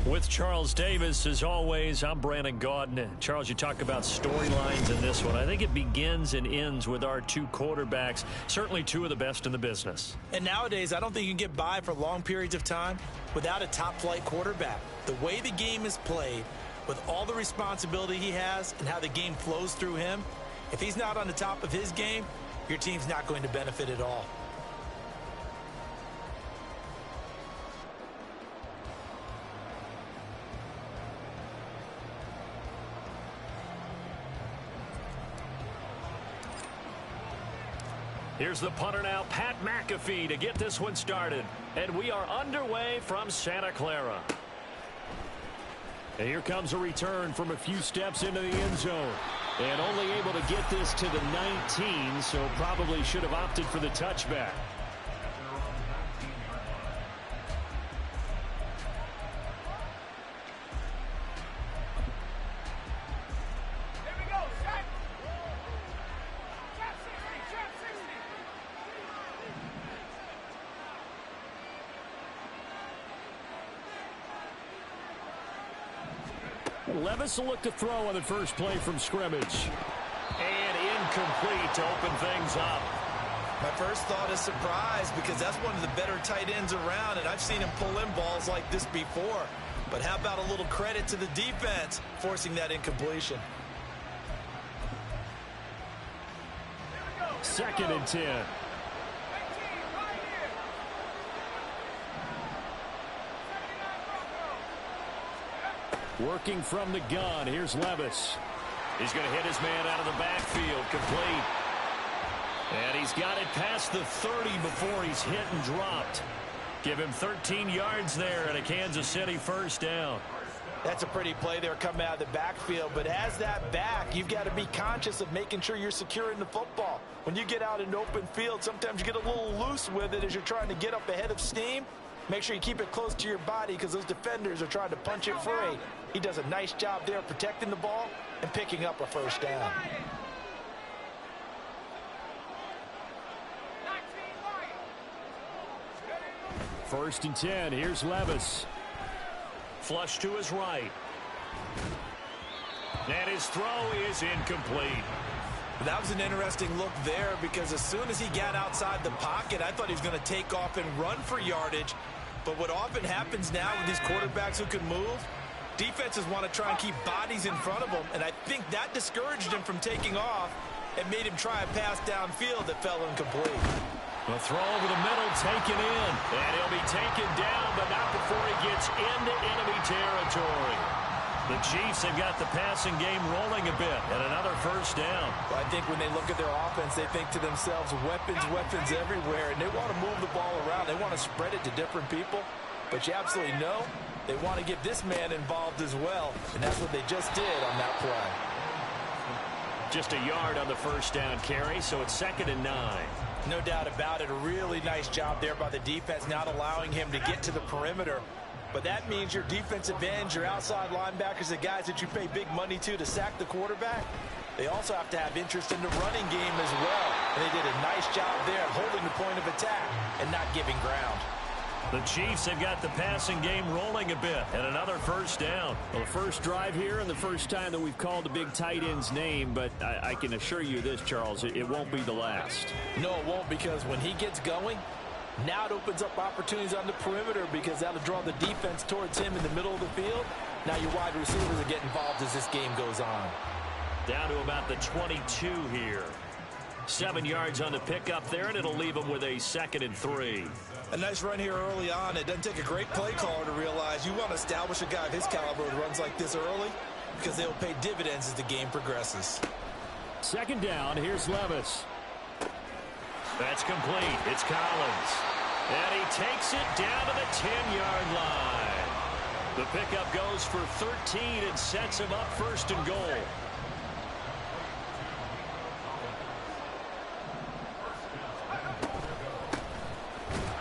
With Charles Davis, as always, I'm Brandon Gaudin. Charles, you talk about storylines in this one. I think it begins and ends with our two quarterbacks, certainly two of the best in the business. And nowadays, I don't think you can get by for long periods of time without a top-flight quarterback. The way the game is played, with all the responsibility he has and how the game flows through him, if he's not on the top of his game, your team's not going to benefit at all. Here's the punter now, Pat McAfee, to get this one started. And we are underway from Santa Clara. And here comes a return from a few steps into the end zone. And only able to get this to the 19, so probably should have opted for the touchback. Levis will look to throw on the first play from scrimmage. And incomplete to open things up. My first thought is surprise because that's one of the better tight ends around, and I've seen him pull in balls like this before. But how about a little credit to the defense forcing that incompletion? 2nd and 10. Working from the gun. Here's Levis. He's going to hit his man out of the backfield. Complete. And he's got it past the 30 before he's hit and dropped. Give him 13 yards there and a Kansas City first down. That's a pretty play there coming out of the backfield. But as that back, you've got to be conscious of making sure you're securing the football. When you get out in open field, sometimes you get a little loose with it as you're trying to get up ahead of steam. Make sure you keep it close to your body because those defenders are trying to punch it free. He does a nice job there protecting the ball and picking up a first down. First and 10. Here's Levis. Flush to his right. And his throw is incomplete. That was an interesting look there because as soon as he got outside the pocket, I thought he was going to take off and run for yardage. But what often happens now with these quarterbacks who can move, defenses want to try and keep bodies in front of them, and I think that discouraged him from taking off and made him try a pass downfield that fell incomplete. A throw over the middle, taken in, and he'll be taken down, but not before he gets into enemy territory. The Chiefs have got the passing game rolling a bit, and another first down. Well, I think when they look at their offense, they think to themselves, weapons, weapons everywhere, and they want to move the ball around. They want to spread it to different people, but you absolutely know they want to get this man involved as well, and that's what they just did on that play. Just a yard on the first down carry, so it's 2nd and 9. No doubt about it. A really nice job there by the defense, not allowing him to get to the perimeter. But that means your defensive ends, your outside linebackers, the guys that you pay big money to sack the quarterback, they also have to have interest in the running game as well. And they did a nice job there of holding the point of attack and not giving ground. The Chiefs have got the passing game rolling a bit, and another first down. Well, the first drive here and the first time that we've called the big tight end's name, but I can assure you this, Charles, it won't be the last. No, it won't, because when he gets going, now it opens up opportunities on the perimeter because that'll draw the defense towards him in the middle of the field. Now your wide receivers will get involved as this game goes on. Down to about the 22 here. 7 yards on the pickup there, and it'll leave them with a 2nd and 3. A nice run here early on. It doesn't take a great play caller to realize you want to establish a guy of his caliber who runs like this early because they'll pay dividends as the game progresses. 2nd down, here's Levis. That's complete. It's Collins. And he takes it down to the 10-yard line. The pickup goes for 13 and sets him up 1st and goal.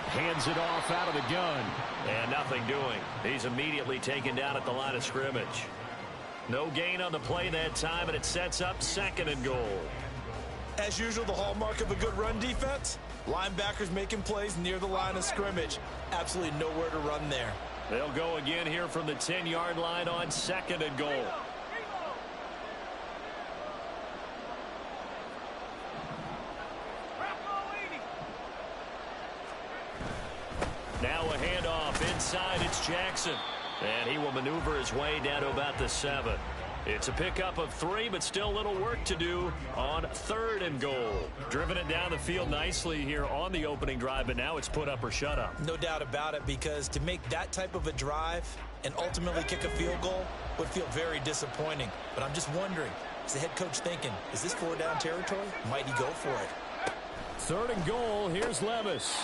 Hands it off out of the gun. And nothing doing. He's immediately taken down at the line of scrimmage. No gain on the play that time, and it sets up 2nd and goal. As usual, the hallmark of a good run defense, linebackers making plays near the line of scrimmage. Absolutely nowhere to run there. They'll go again here from the 10-yard line on 2nd and goal. Now a handoff inside. It's Jackson. And he will maneuver his way down to about the 7. It's a pickup of 3, but still a little work to do on 3rd and goal. Driven it down the field nicely here on the opening drive, but now it's put up or shut up. No doubt about it, because to make that type of a drive and ultimately kick a field goal would feel very disappointing. But I'm just wondering, is the head coach thinking, is this 4-down territory? Might he go for it? 3rd and goal. Here's Levis.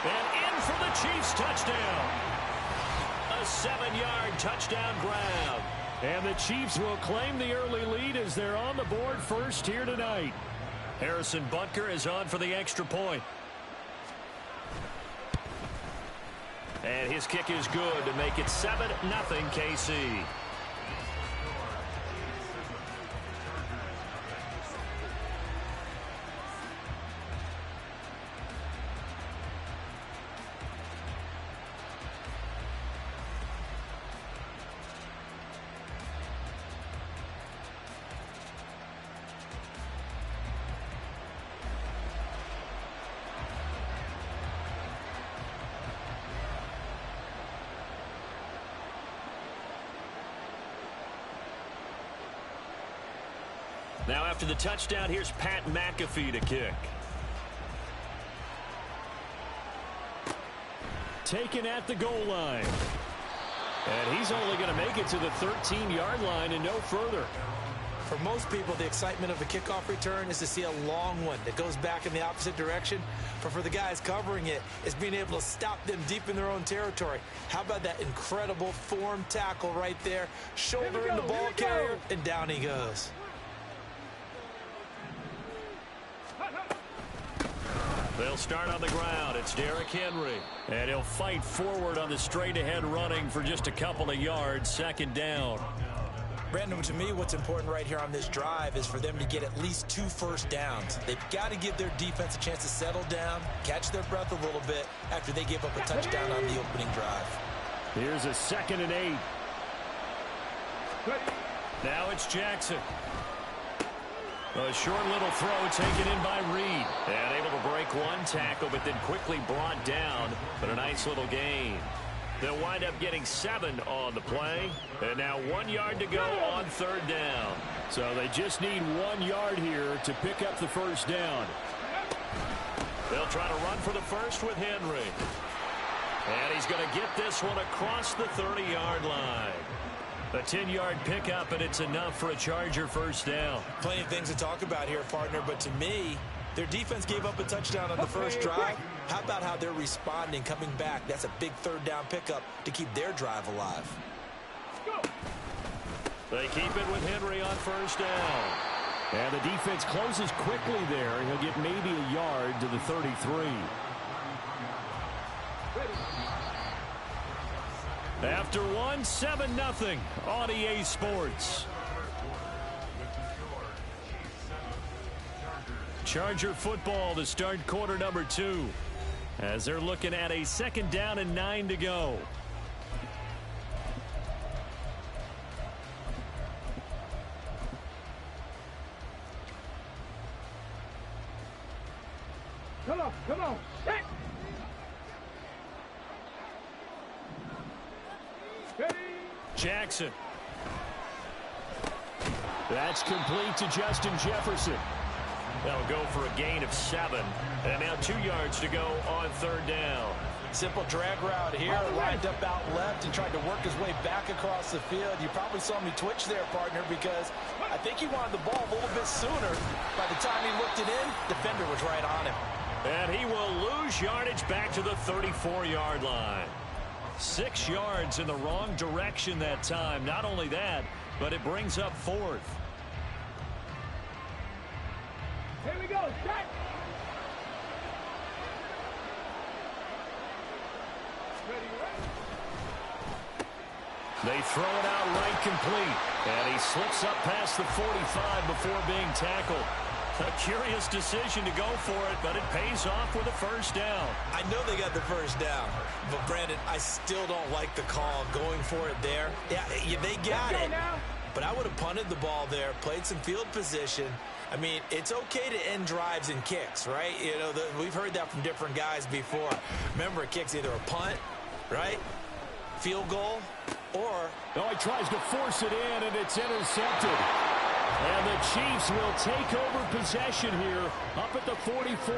And in for the Chiefs touchdown. A 7-yard touchdown grab. And the Chiefs will claim the early lead as they're on the board first here tonight. Harrison Butker is on for the extra point. And his kick is good to make it 7-0 KC. Now after the touchdown, here's Pat McAfee to kick. Taken at the goal line. And he's only going to make it to the 13-yard line and no further. For most people, the excitement of a kickoff return is to see a long one that goes back in the opposite direction. But for the guys covering it, it's being able to stop them deep in their own territory. How about that incredible form tackle right there? Shoulder in the ball carrier, and down he goes. They'll start on the ground. It's Derrick Henry. And he'll fight forward on the straight-ahead running for just a couple of yards. 2nd down. Brandon, to me, what's important right here on this drive is for them to get at least 2 first downs. They've got to give their defense a chance to settle down, catch their breath a little bit after they give up a touchdown on the opening drive. Here's a 2nd and 8. Now it's Jackson. A short little throw taken in by Reed. And able to break one tackle, but then quickly brought down. But a nice little gain. They'll wind up getting 7 on the play. And now 1 yard to go on 3rd down. So they just need 1 yard here to pick up the first down. They'll try to run for the first with Henry. And he's going to get this one across the 30-yard line. A 10-yard pickup, and it's enough for a Charger first down. Plenty of things to talk about here, partner, but to me, their defense gave up a touchdown on the first drive. How about how they're responding, coming back? That's a big 3rd down pickup to keep their drive alive. They keep it with Henry on first down. And the defense closes quickly there. He'll get maybe a yard to the 33. After one, 7-0 on EA Sports. Charger football to start quarter number 2. As they're looking at a 2nd down and 9 to go. Come on. Hey. Jackson. That's complete to Justin Jefferson. They'll go for a gain of 7. And now 2 yards to go on 3rd down. Simple drag route here, lined up out left and tried to work his way back across the field. You probably saw me twitch there, partner, because I think he wanted the ball a little bit sooner. By the time he looked it in, defender was right on him. And he will lose yardage back to the 34-yard line. 6 yards in the wrong direction that time. Not only that, but it brings up 4th. Here we go. Check. They throw it out right complete. And he slips up past the 45 before being tackled. A curious decision to go for it, but it pays off with a first down. I know they got the first down, but Brandon, I still don't like the call going for it there. Yeah, they got it, but I would have punted the ball there, played some field position. I mean, it's okay to end drives and kicks, right? You know, we've heard that from different guys before. Remember, a kick's either a punt, right, field goal, or... Oh, he tries to force it in, and it's intercepted. And the Chiefs will take over possession here up at the 44.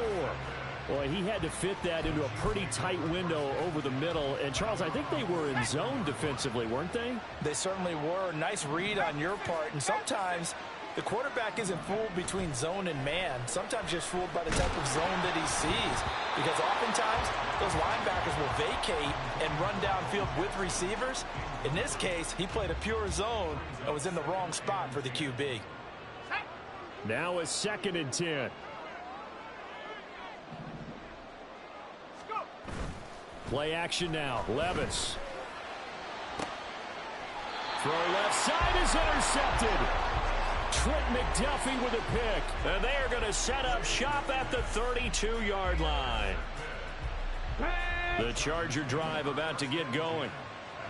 Boy, he had to fit that into a pretty tight window over the middle. And, Charles, I think they were in zone defensively, weren't they? They certainly were. Nice read on your part. And sometimes the quarterback isn't fooled between zone and man. Sometimes just fooled by the type of zone that he sees. Because oftentimes those linebackers will vacate and run downfield with receivers. In this case, he played a pure zone and was in the wrong spot for the QB. Now a 2nd and 10. Play action now. Levis. Throw left side is intercepted. Trent McDuffie with a pick. And they are going to set up shop at the 32-yard line. The Charger drive about to get going.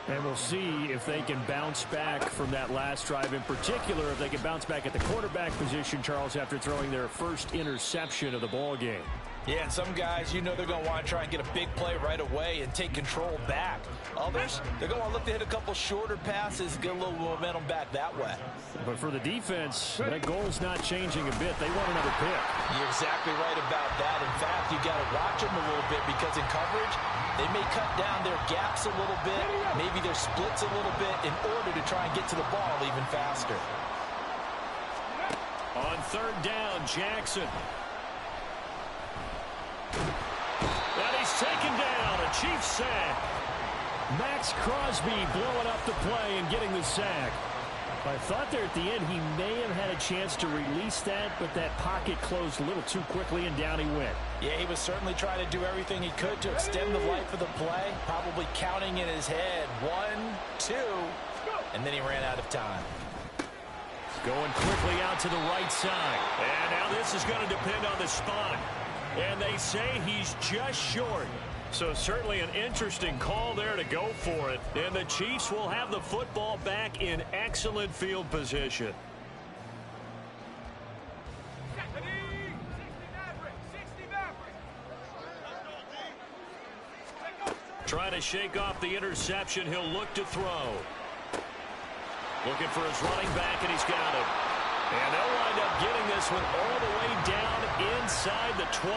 And we'll see if they can bounce back from that last drive. In particular, if they can bounce back at the quarterback position, Charles, after throwing their first interception of the ball game. Yeah, and some guys, you know they're going to want to try and get a big play right away and take control back. Others, they're going to want to look to hit a couple shorter passes, get a little momentum back that way. But for the defense, that goal's not changing a bit. They want another pick. You're exactly right about that. In fact, you got to watch them a little bit because in coverage, they may cut down their gaps a little bit, maybe their splits a little bit in order to try and get to the ball even faster. On 3rd down, Jackson. And he's taken down. A Chiefs sack. Max Crosby blowing up the play and getting the sack. I thought there at the end he may have had a chance to release that, but that pocket closed a little too quickly, and down he went. Yeah, he was certainly trying to do everything he could to extend the life of the play, probably counting in his head 1, 2, and then he ran out of time. Going quickly out to the right side. And now this is going to depend on the spot. And they say he's just short. So certainly an interesting call there to go for it. And the Chiefs will have the football back in excellent field position. Trying to shake off the interception. He'll look to throw. Looking for his running back, and he's got it. And they'll wind up getting this one all the way down inside the 20.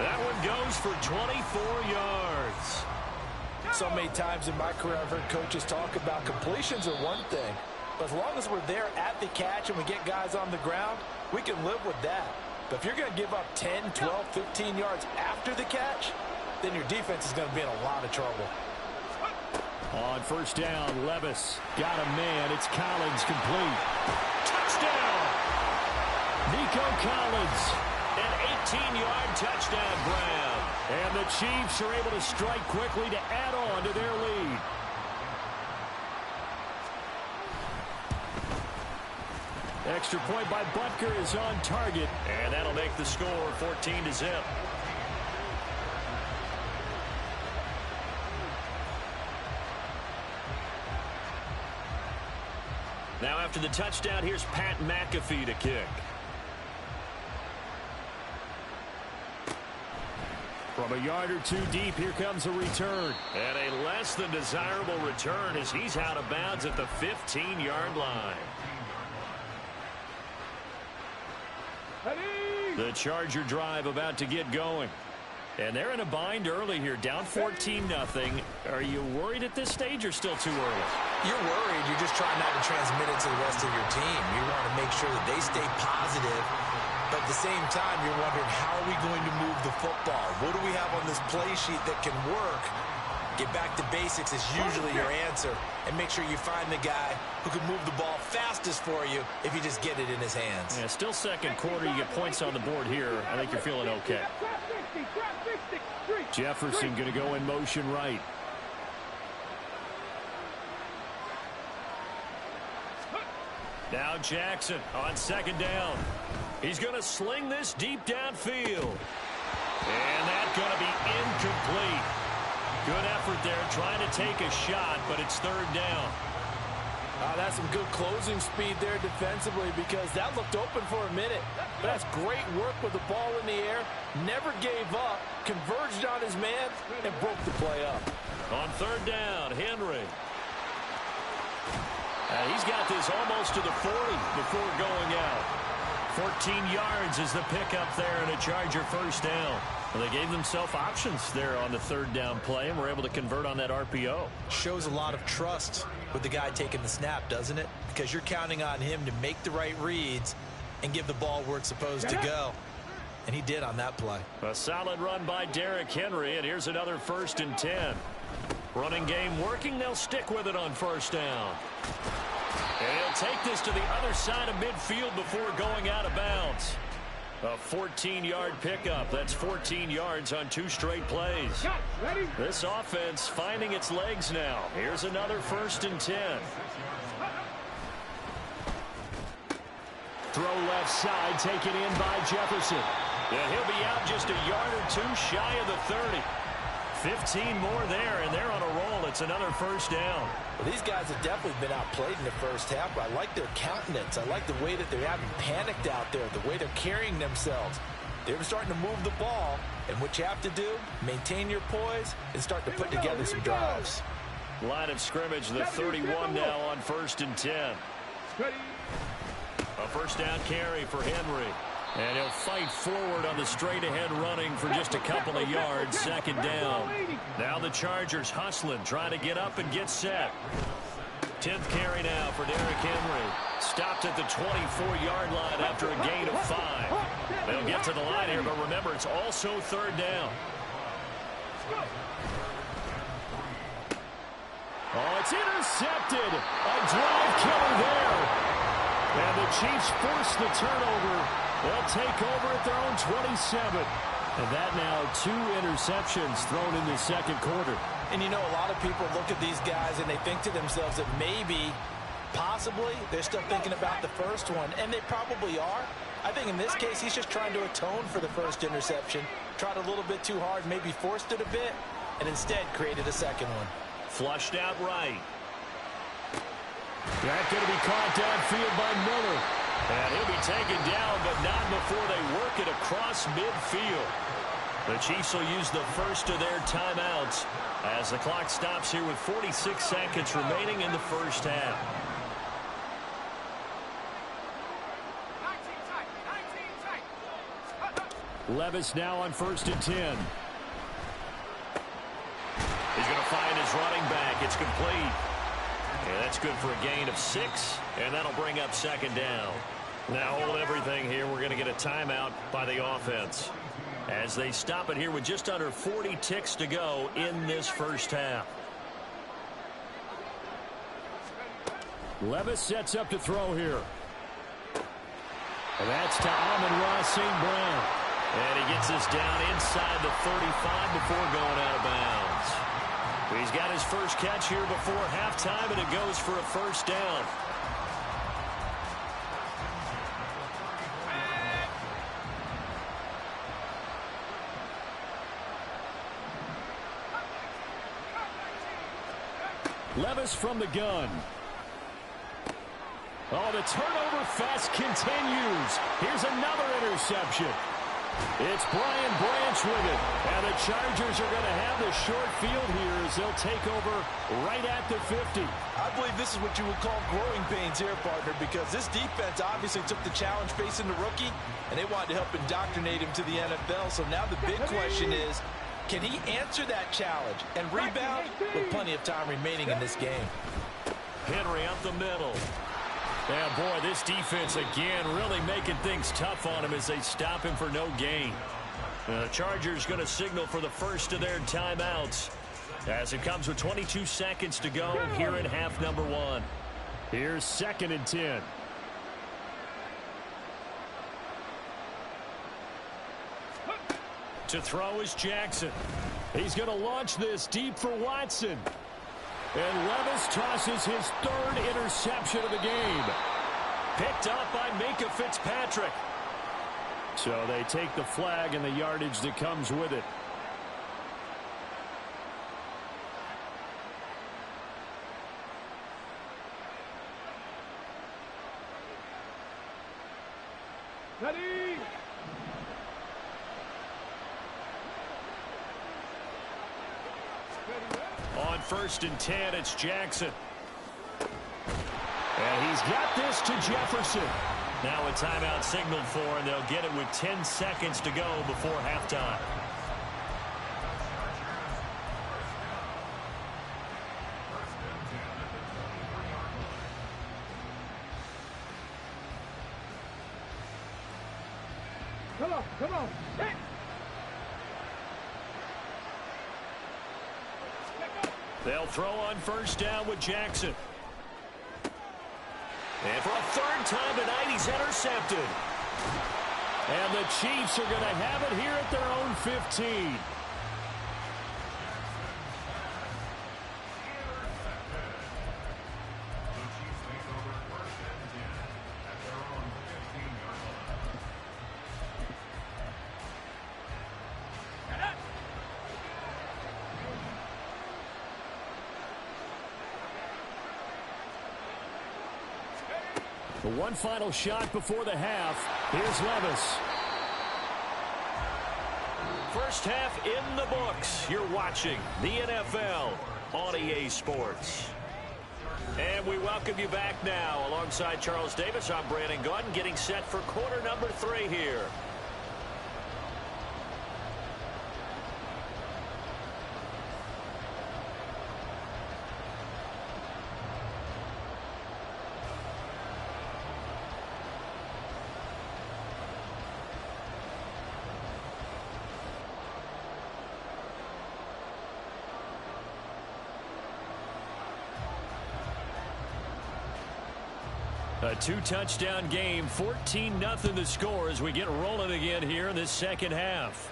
That one goes for 24 yards. So many times in my career I've heard coaches talk about completions are one thing. But as long as we're there at the catch and we get guys on the ground, we can live with that. But if you're going to give up 10, 12, 15 yards after the catch, then your defense is going to be in a lot of trouble. On 1st down, Levis got a man. It's Collins complete. Touchdown! Nico Collins, an 18-yard touchdown grab. And the Chiefs are able to strike quickly to add on to their lead. Extra point by Butker is on target, and that'll make the score 14-0. Now after the touchdown, here's Pat McAfee to kick. From a yard or two deep, here comes a return. And a less than desirable return as he's out of bounds at the 15-yard line. The Charger drive about to get going. And they're in a bind early here, down 14-0. Are you worried at this stage or still too early? You're worried. You're just trying not to transmit it to the rest of your team. You want to make sure that they stay positive. But at the same time, you're wondering, how are we going to move the football? What do we have on this play sheet that can work? Get back to basics is usually your answer. And make sure you find the guy who can move the ball fastest for you if you just get it in his hands. Yeah, still second quarter. You get points on the board here. I think you're feeling okay. Jefferson going to go in motion right. Now Jackson on second down. He's going to sling this deep downfield. And that's going to be incomplete. Good effort there trying to take a shot, but it's third down. That's some good closing speed there defensively because that looked open for a minute. But that's great work with the ball in the air. Never gave up, converged on his man, and broke the play up. On third down, Henry. He's got this almost to the 40 before going out. 14 yards is the pickup there and a Charger first down. Well, they gave themselves options there on the third down play and were able to convert on that RPO. Shows a lot of trust with the guy taking the snap, doesn't it? Because you're counting on him to make the right reads and give the ball where it's supposed to go. And he did on that play. A solid run by Derrick Henry, and here's another 1st and 10. Running game working. They'll stick with it on first down. And he'll take this to the other side of midfield before going out of bounds. A 14-yard pickup. That's 14 yards on 2 straight plays. This offense finding its legs now. Here's another 1st and 10. Throw left side, taken in by Jefferson. Yeah, he'll be out just a yard or 2 shy of the 30. 15 more there, and they're on a roll. It's another 1st down. Well, these guys have definitely been outplayed in the first half, but I like their countenance. I like the way that they haven't panicked out there, the way they're carrying themselves. They're starting to move the ball, and what you have to do, maintain your poise and start to put together some drives. Line of scrimmage, the 31 now on 1st and 10. A first down carry for Henry. And he'll fight forward on the straight-ahead running for just a couple of yards. Second down. Now the Chargers hustling, trying to get up and get set. 10th carry now for Derrick Henry. Stopped at the 24-yard line after a gain of 5. They'll get to the line here, but remember, it's also third down. Oh, it's intercepted. A drive killer there. And the Chiefs force the turnover. They'll take over at their own 27. And that now 2 interceptions thrown in the second quarter. And you know, a lot of people look at these guys and they think to themselves that maybe, possibly, they're still thinking about the first one. And they probably are. I think in this case, he's just trying to atone for the first interception. Tried a little bit too hard, maybe forced it a bit, and instead created a second one. Flushed out right. That's going to be caught downfield by Miller. And he'll be taken down, but not before they work it across midfield. The Chiefs will use the first of their timeouts as the clock stops here with 46 seconds remaining in the first half. Levis now on 1st and 10. He's going to find his running back. It's complete. And that's good for a gain of 6, and that'll bring up second down. Now hold everything here. We're going to get a timeout by the offense as they stop it here with just under 40 ticks to go in this first half. Levis sets up to throw here. And that's to Amon-Ra St. Brown. And he gets this down inside the 35 before going out of bounds. He's got his first catch here before halftime, and it goes for a first down. Levis from the gun. Oh, the turnover fest continues. Here's another interception. It's Brian Branch with it. And the Chargers are going to have the short field here as they'll take over right at the 50. I believe this is what you would call growing pains here, partner, because this defense obviously took the challenge facing the rookie, and they wanted to help indoctrinate him to the NFL. So now the big question is, can he answer that challenge and rebound with plenty of time remaining in this game? Henry up the middle. Yeah, boy, this defense again really making things tough on him as they stop him for no gain. The Chargers going to signal for the first of their timeouts as it comes with 22 seconds to go here in half number 1. Here's 2nd and 10. To throw is Jackson. He's going to launch this deep for Watson. And Levis tosses his 3rd interception of the game. picked up by Minkah Fitzpatrick. So they take the flag and the yardage that comes with it. Ready? On 1st and 10, it's Jackson. And he's got this to Jefferson. Now a timeout signaled for, and they'll get it with 10 seconds to go before halftime. Come on. Hit. They'll throw on 1st down with Jackson. And for a 3rd time tonight, he's intercepted. And the Chiefs are going to have it here at their own 15. The one final shot before the half. Here's Levis. First half in the books. You're watching the NFL on EA Sports. And we welcome you back now. Alongside Charles Davis, I'm Brandon Gaudin, getting set for quarter number 3 here. A 2-touchdown game, 14-0 the score as we get rolling again here in this second half.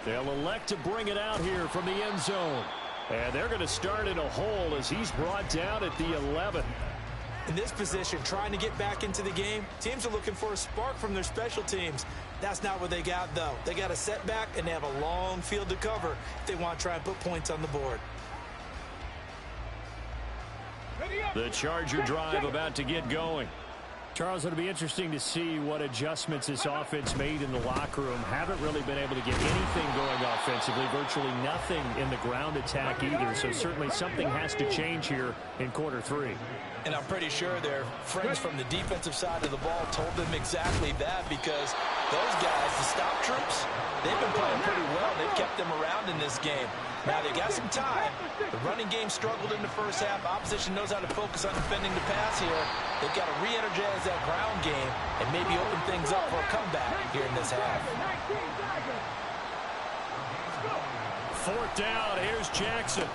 They'll elect to bring it out here from the end zone. And they're going to start in a hole as he's brought down at the 11. In this position, trying to get back into the game, teams are looking for a spark from their special teams. That's not what they got, though. They got a setback, and they have a long field to cover if they want to try and put points on the board. The Charger drive about to get going. Charles, it'll be interesting to see what adjustments this offense made in the locker room. Haven't really been able to get anything going offensively. Virtually nothing in the ground attack either. So certainly something has to change here in quarter 3. And I'm pretty sure their friends from the defensive side of the ball told them exactly that, because those guys, the stop troops, they've been playing pretty well. They've kept them around in this game. Now they got some time. The running game struggled in the first half. Opposition knows how to focus on defending the pass here. They've got to re-energize that ground game and maybe open things up for a comeback here in this half. 4th down, here's Jackson.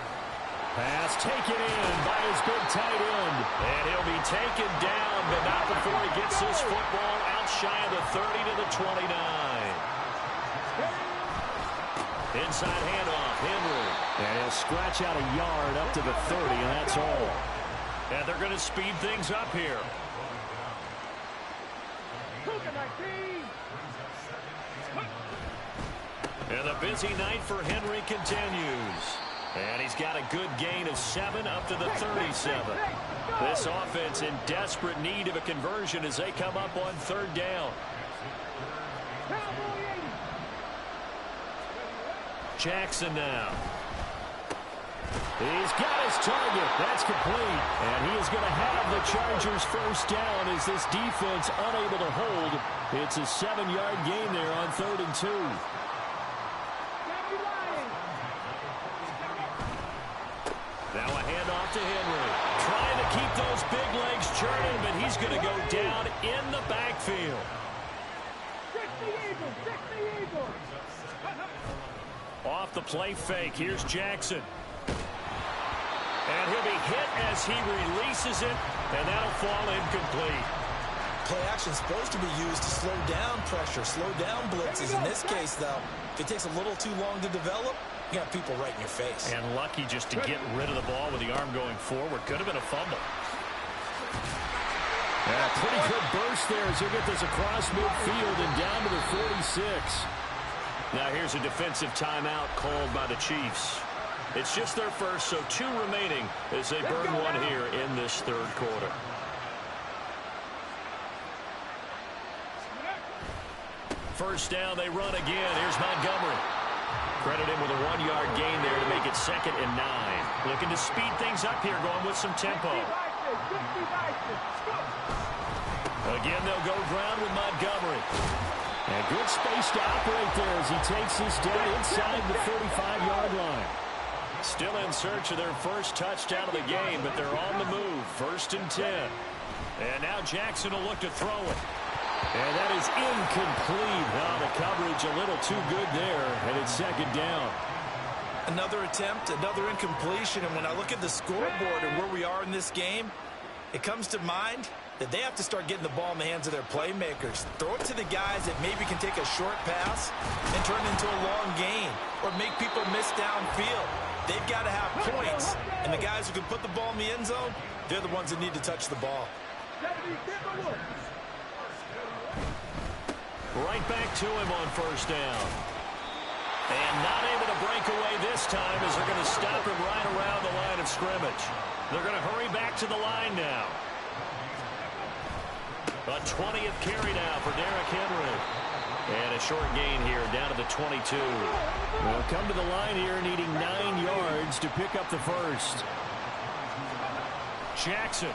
Pass taken in by his big tight end. And he'll be taken down, but not before he gets this football out shy of the 30 to the 29. Inside handoff, Henry. And he'll scratch out a yard up to the 30, and that's all. And they're going to speed things up here. And the busy night for Henry continues. And he's got a good gain of 7 up to the 37. This offense in desperate need of a conversion as they come up on 3rd down. Jackson now. He's got his target. That's complete. And he is going to have the Chargers 1st down as this defense unable to hold. It's a 7-yard gain there on 3rd and 2. Now a handoff to Henry. Trying to keep those big legs churning, but he's going to go down in the backfield. Off the play fake. Here's Jackson. And he'll be hit as he releases it, and that'll fall incomplete. Play action is supposed to be used to slow down pressure, slow down blitzes. In this case, though, if it takes a little too long to develop, you got people right in your face. And lucky just to get rid of the ball with the arm going forward. Could have been a fumble. And a pretty good burst there as he'll get this across midfield and down to the 46. Now here's a defensive timeout called by the Chiefs. It's just their first, so 2 remaining as they burn one here in this third quarter. First down, they run again. Here's Montgomery. Credit him with a 1-yard gain there to make it 2nd and 9. Looking to speed things up here, going with some tempo. Again, they'll go ground with Montgomery. And good space to operate there as he takes this down inside the 45-yard line. Still in search of their first touchdown of the game, but they're on the move. 1st and 10. And now Jackson will look to throw it. And that is incomplete. Now the coverage a little too good there, and it's 2nd down. Another attempt, another incompletion, and when I look at the scoreboard and where we are in this game, it comes to mind that they have to start getting the ball in the hands of their playmakers. Throw it to the guys that maybe can take a short pass and turn it into a long gain or make people miss downfield. They've got to have points, and the guys who can put the ball in the end zone, they're the ones that need to touch the ball. Right back to him on 1st down. And not able to break away this time as they're going to stop him right around the line of scrimmage. They're going to hurry back to the line now. A 20th carry now for Derrick Henry. And a short gain here down to the 22. They'll come to the line here needing 9 yards to pick up the first. Jackson.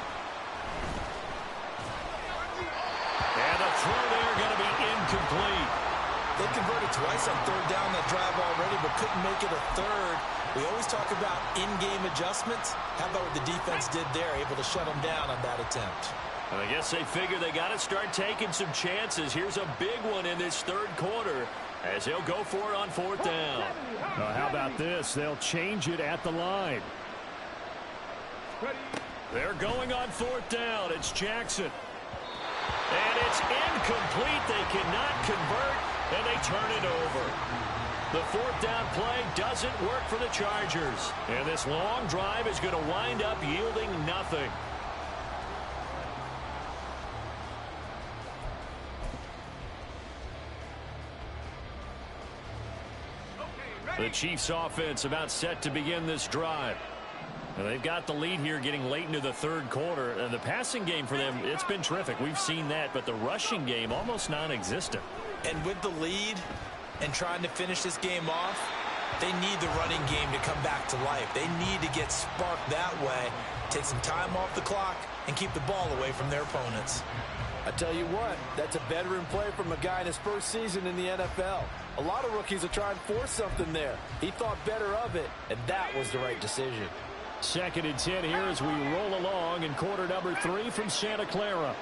And the throw there going to be incomplete. They converted twice on 3rd down that drive already, but couldn't make it a 3rd. We always talk about in-game adjustments. How about what the defense did there, able to shut them down on that attempt? I guess they figure they got to start taking some chances. Here's a big one in this 3rd quarter as they'll go for it on 4th down. How about this? They'll change it at the line. They're going on 4th down. It's Jackson. And it's incomplete. They cannot convert, and they turn it over. The 4th down play doesn't work for the Chargers. And this long drive is going to wind up yielding nothing. The Chiefs offense about set to begin this drive. And they've got the lead here getting late into the 3rd quarter. And the passing game for them, it's been terrific. We've seen that, but the rushing game almost non-existent. And with the lead and trying to finish this game off, they need the running game to come back to life. They need to get sparked that way, take some time off the clock, and keep the ball away from their opponents. I tell you what, that's a veteran play from a guy in his first season in the NFL. A lot of rookies are trying to force something there. He thought better of it, and that was the right decision. 2nd and 10 here as we roll along in quarter number 3 from Santa Clara.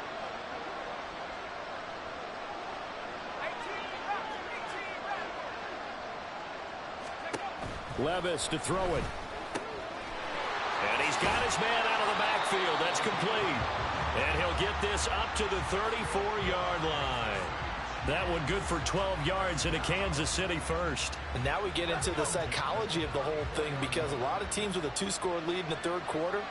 Levis to throw it. And he's got his man out of the backfield. That's complete. And he'll get this up to the 34-yard line. That one good for 12 yards into Kansas City first. And now we get into the psychology of the whole thing, because a lot of teams with a 2-score lead in the 3rd quarter,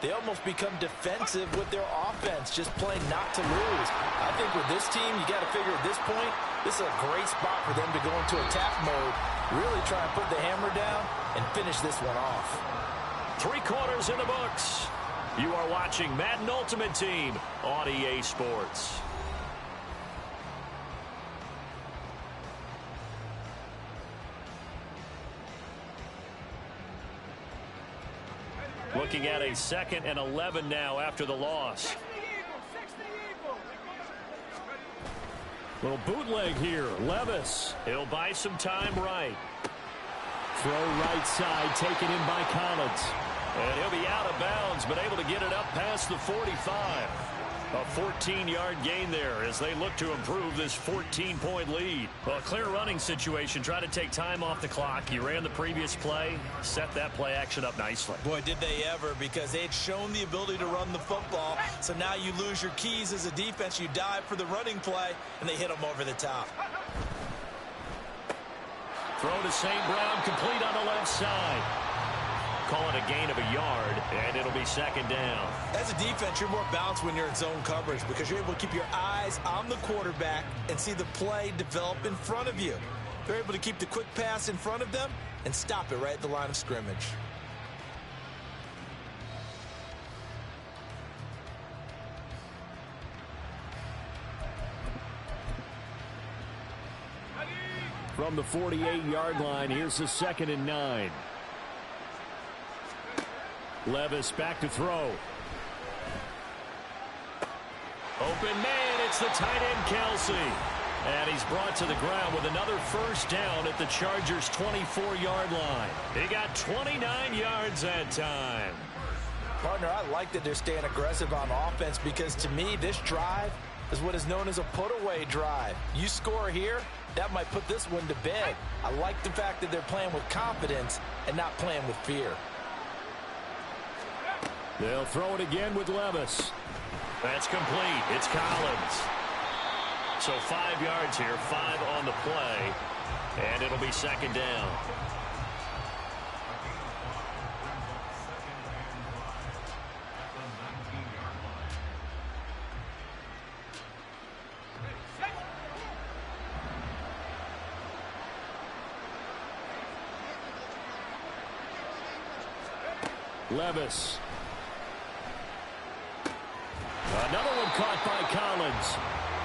they almost become defensive with their offense, just playing not to lose. I think with this team, you got to figure at this point, this is a great spot for them to go into attack mode, really try and put the hammer down and finish this one off. 3 quarters in the books. You are watching Madden Ultimate Team on EA Sports. Looking at a 2nd and 11 now after the loss. Little bootleg here. Levis. He'll buy some time right. Throw right side, taken in by Collins. And he'll be out of bounds, but able to get it up past the 45. A 14-yard gain there as they look to improve this 14-point lead. Well, a clear running situation. Try to take time off the clock. You ran the previous play, set that play action up nicely. Boy, did they ever, because they had shown the ability to run the football. So now you lose your keys as a defense. You dive for the running play, and they hit them over the top. Throw to St. Brown, complete on the left side. Call it a gain of a yard, and it'll be second down. As a defense, you're more balanced when you're in zone coverage because you're able to keep your eyes on the quarterback and see the play develop in front of you. They're able to keep the quick pass in front of them and stop it right at the line of scrimmage. From the 48-yard line, here's the 2nd and 9. Levis back to throw. Open man, it's the tight end Kelsey. And he's brought to the ground with another first down at the Chargers' 24-yard line. He got 29 yards that time. Partner, I like that they're staying aggressive on offense because to me, this drive is what is known as a put-away drive. You score here, that might put this one to bed. I like the fact that they're playing with confidence and not playing with fear. They'll throw it again with Levis. That's complete. It's Collins. So 5 yards here, 5 on the play, and it'll be second down. Levis. Another one caught by Collins.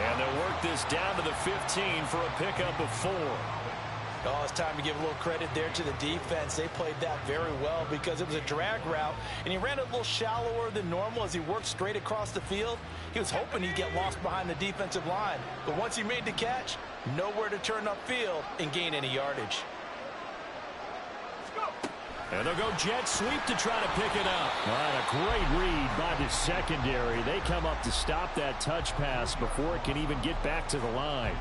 And they'll work this down to the 15 for a pickup of 4. Oh, it's time to give a little credit there to the defense. They played that very well because it was a drag route, and he ran it a little shallower than normal as he worked straight across the field. He was hoping he'd get lost behind the defensive line, but once he made the catch, nowhere to turn upfield and gain any yardage. And they'll go jet sweep to try to pick it up. All right, a great read by the secondary. They come up to stop that touch pass before it can even get back to the line.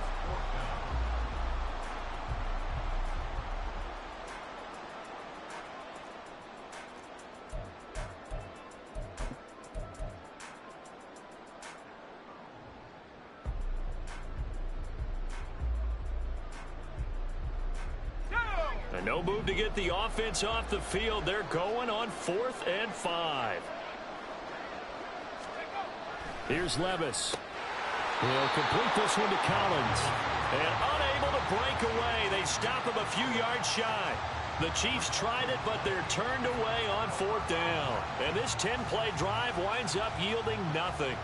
No move to get the offense off the field. They're going on 4th and 5. Here's Levis. He'll complete this one to Collins. And unable to break away. They stop him a few yards shy. The Chiefs tried it, but they're turned away on 4th down. And this 10-play drive winds up yielding nothing.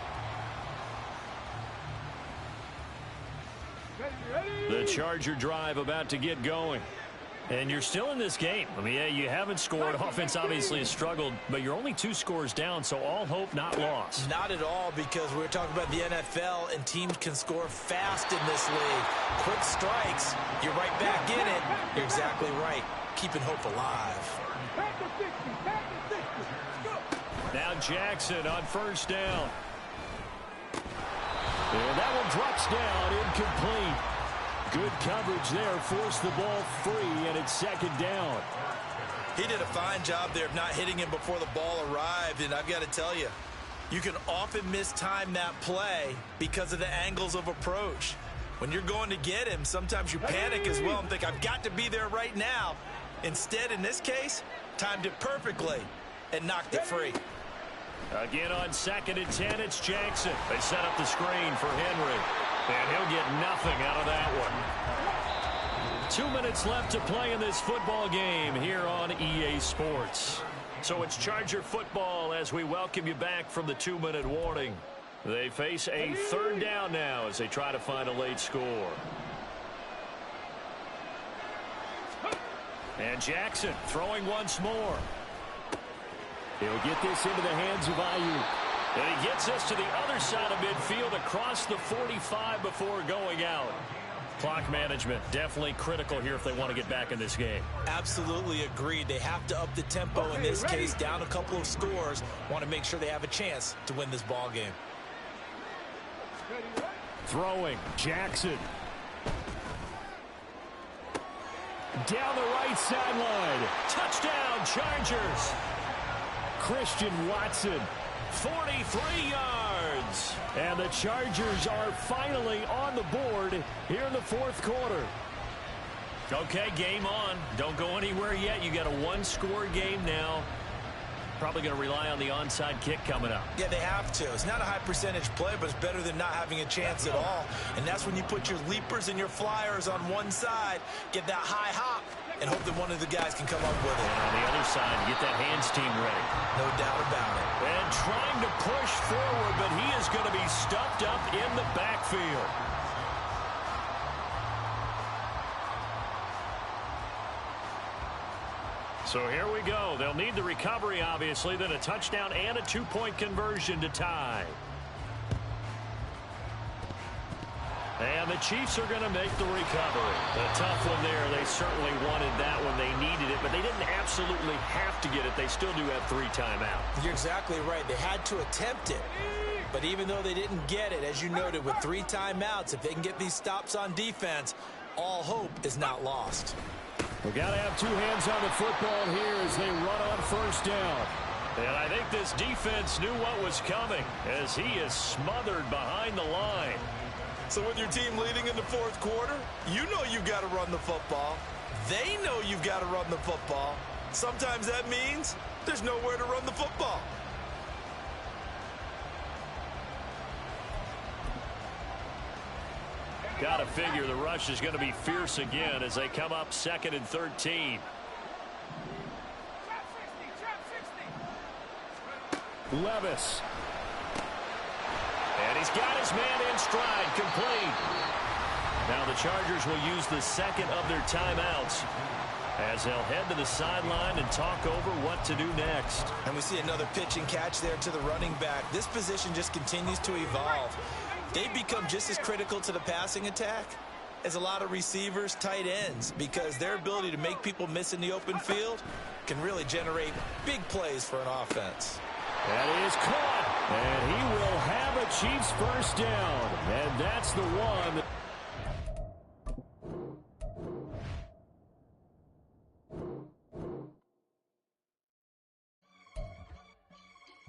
The Charger drive about to get going. And you're still in this game. I mean, yeah, you haven't scored. Offense obviously has struggled, but you're only 2 scores down, so all hope not lost. Not at all, because we're talking about the NFL, and teams can score fast in this league. Quick strikes, you're right back in it. You're exactly right. Keeping hope alive. Now Jackson on first down. And that one drops down, incomplete. Good coverage there, forced the ball free, and it's second down. He did a fine job there of not hitting him before the ball arrived, and I've got to tell you, you can often mistime that play because of the angles of approach. When you're going to get him, sometimes you panic as well and think, I've got to be there right now. Instead, in this case, timed it perfectly and knocked it free. Again on 2nd and 10, it's Jackson. They set up the screen for Henry. And he'll get nothing out of that one. 2 minutes left to play in this football game here on EA Sports. So it's Charger football as we welcome you back from the 2-minute warning. They face a 3rd down now as they try to find a late score. And Jackson throwing once more. He'll get this into the hands of Ayuk. And he gets us to the other side of midfield across the 45 before going out. Clock management definitely critical here if they want to get back in this game. Absolutely agreed. They have to up the tempo in this case, down a couple of scores. Want to make sure they have a chance to win this ball game. Throwing, Jackson. Down the right sideline. Touchdown, Chargers. Christian Watson. 43 yards. And the Chargers are finally on the board here in the 4th quarter. Okay, game on. Don't go anywhere yet. You got a 1-score game now. Probably going to rely on the onside kick coming up. Yeah, they have to. It's not a high percentage play, but it's better than not having a chance at all. And that's when you put your leapers and your flyers on one side, get that high hop, and hope that one of the guys can come up with it. And on the other side, get that hands team ready. No doubt about it. And trying to push forward, but he is going to be stuffed up in the backfield. So here we go. They'll need the recovery, obviously, then a touchdown and a two-point conversion to tie. And the Chiefs are going to make the recovery. A tough one there. They certainly wanted that when they needed it, but they didn't absolutely have to get it. They still do have 3 timeouts. You're exactly right. They had to attempt it. But even though they didn't get it, as you noted, with 3 timeouts, if they can get these stops on defense, all hope is not lost. We've got to have 2 hands on the football here as they run on first down. And I think this defense knew what was coming as he is smothered behind the line. So with your team leading in the fourth quarter, you know you've got to run the football. They know you've got to run the football. Sometimes that means there's nowhere to run the football. Got to figure the rush is going to be fierce again as they come up 2nd and 13. Levis. And he's got his man in stride, complete. Now the Chargers will use the second of their timeouts as they'll head to the sideline and talk over what to do next. And we see another pitch and catch there to the running back. This position just continues to evolve. They become just as critical to the passing attack as a lot of receivers, tight ends, because their ability to make people miss in the open field can really generate big plays for an offense. That is caught, and he will have a Chiefs first down, and that's the one.